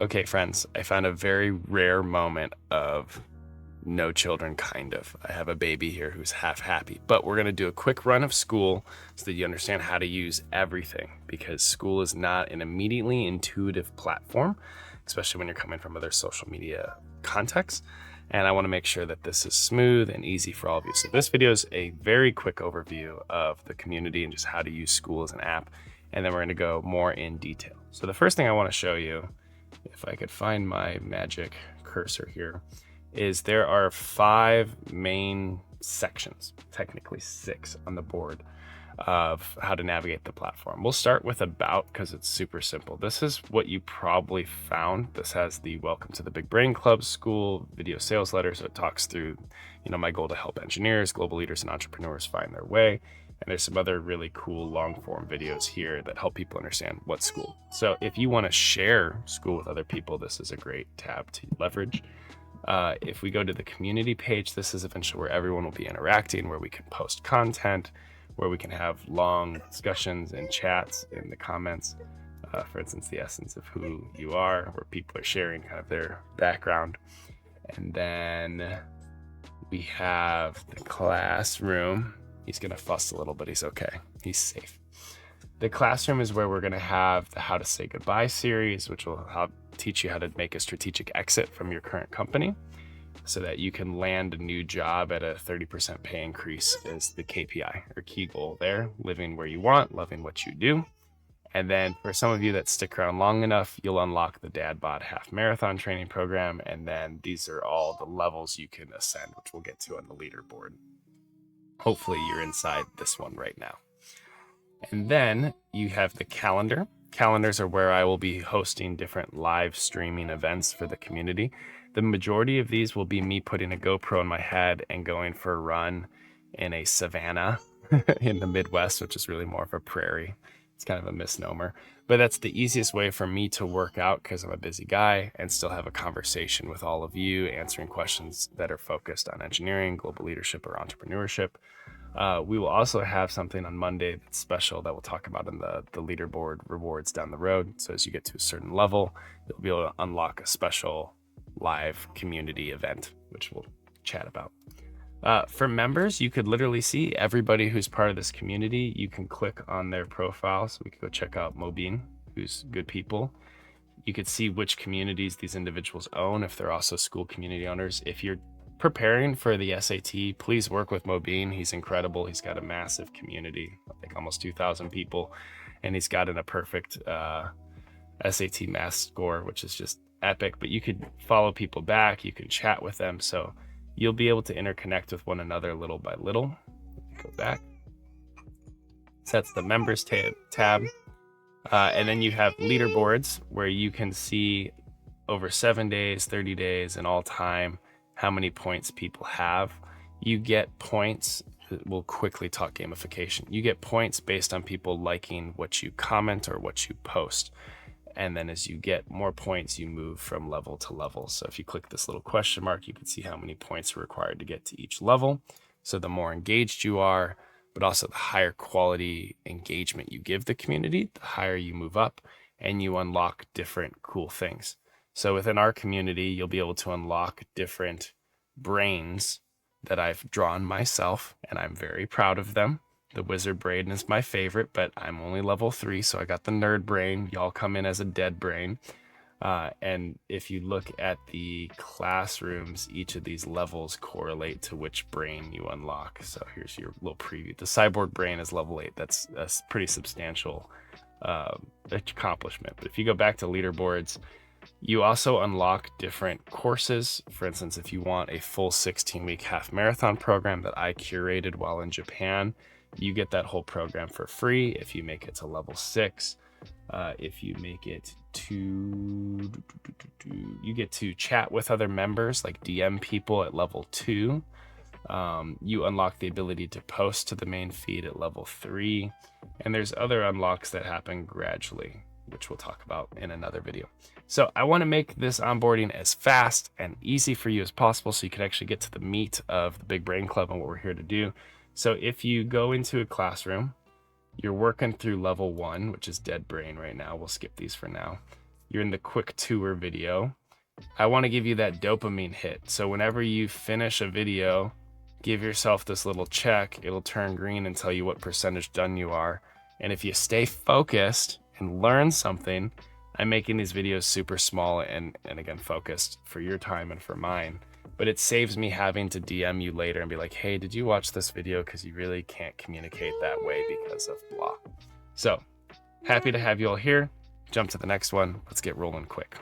Okay, friends, I found a very rare moment of no children, kind of. I have a baby here who's half happy, but we're going to do a quick run of Skool so that you understand how to use everything, because Skool is not an immediately intuitive platform, especially when you're coming from other social media contexts. And I want to make sure that this is smooth and easy for all of you. So this video is a very quick overview of the community and just how to use Skool as an app. And then we're going to go more in detail. So the first thing I want to show you, if I could find my magic cursor here, is there are 5 main sections, technically 6 on the board, of how to navigate the platform. We'll start with about, because it's super simple. This is what you probably found. This has the Welcome to the Big Brain Club Skool video sales letter. So it talks through, my goal to help engineers, global leaders, and entrepreneurs find their way. And there's some other really cool long form videos here that help people understand what's Skool. So if you want to share Skool with other people, this is a great tab to leverage. If we go to the community page, this is eventually where everyone will be interacting, where we can post content, where we can have long discussions and chats in the comments. For instance, the essence of who you are, where people are sharing kind of their background. And then we have the classroom. He's going to fuss a little, but he's okay. He's safe. The classroom is where we're going to have the How to Say Goodbye series, which will teach you how to make a strategic exit from your current company so that you can land a new job at a 30% pay increase is the KPI or key goal there. Living where you want, loving what you do. And then for some of you that stick around long enough, you'll unlock the Dad Bod Half Marathon training program. And then these are all the levels you can ascend, which we'll get to on the leaderboard. Hopefully you're inside this one right now. And then you have the calendar. Calendars are where I will be hosting different live streaming events for the community. The majority of these will be me putting a GoPro in my head and going for a run in a savanna in the Midwest, which is really more of a prairie. It's kind of a misnomer, but that's the easiest way for me to work out because I'm a busy guy and still have a conversation with all of you, answering questions that are focused on engineering, global leadership, or entrepreneurship. We will also have something on Monday that's special that we'll talk about in the leaderboard rewards down the road. So as you get to a certain level, you'll be able to unlock a special live community event, which we'll chat about. For members, you could literally see everybody who's part of this community. You can click on their profile. So we could go check out Mobeen, who's good people. You could see which communities these individuals own, if they're also Skool community owners. If you're preparing for the SAT, please work with Mobeen. He's incredible. He's got a massive community, I think almost 2,000 people, and he's gotten a perfect SAT math score, which is just epic. But you could follow people back, you can chat with them, so you'll be able to interconnect with one another little by little. Go back. So that's the members tab. And then you have leaderboards where you can see over 7 days, 30 days, and all time how many points people have. You get points. We'll quickly talk gamification. You get points based on people liking what you comment or what you post. And then as you get more points, you move from level to level. So if you click this little question mark, you can see how many points are required to get to each level. So the more engaged you are, but also the higher quality engagement you give the community, the higher you move up and you unlock different cool things. So within our community, you'll be able to unlock different brains that I've drawn myself, and I'm very proud of them. The wizard brain is my favorite, but I'm only level 3, so I got the nerd brain. Y'all come in as a dead brain. And if you look at the classrooms, each of these levels correlate to which brain you unlock. So here's your little preview. The cyborg brain is level 8. That's a pretty substantial accomplishment. But if you go back to leaderboards, you also unlock different courses. For instance, if you want a full 16-week half marathon program that I curated while in Japan, you get that whole program for free if you make it to level 6. If you make it to, you get to chat with other members, like DM people at level 2. You unlock the ability to post to the main feed at level 3. And there's other unlocks that happen gradually, which we'll talk about in another video. So I want to make this onboarding as fast and easy for you as possible so you can actually get to the meat of the Big Brain Club and what we're here to do. So if you go into a classroom, you're working through level 1, which is dead brain right now. We'll skip these for now. you're in the quick tour video. I want to give you that dopamine hit. So whenever you finish a video, give yourself this little check. It'll turn green and tell you what percentage done you are. And if you stay focused and learn something, I'm making these videos super small and again, focused for your time and for mine. But it saves me having to DM you later and be like, hey, did you watch this video? Because you really can't communicate that way because of blah. So happy to have you all here. Jump to the next one. Let's get rolling quick.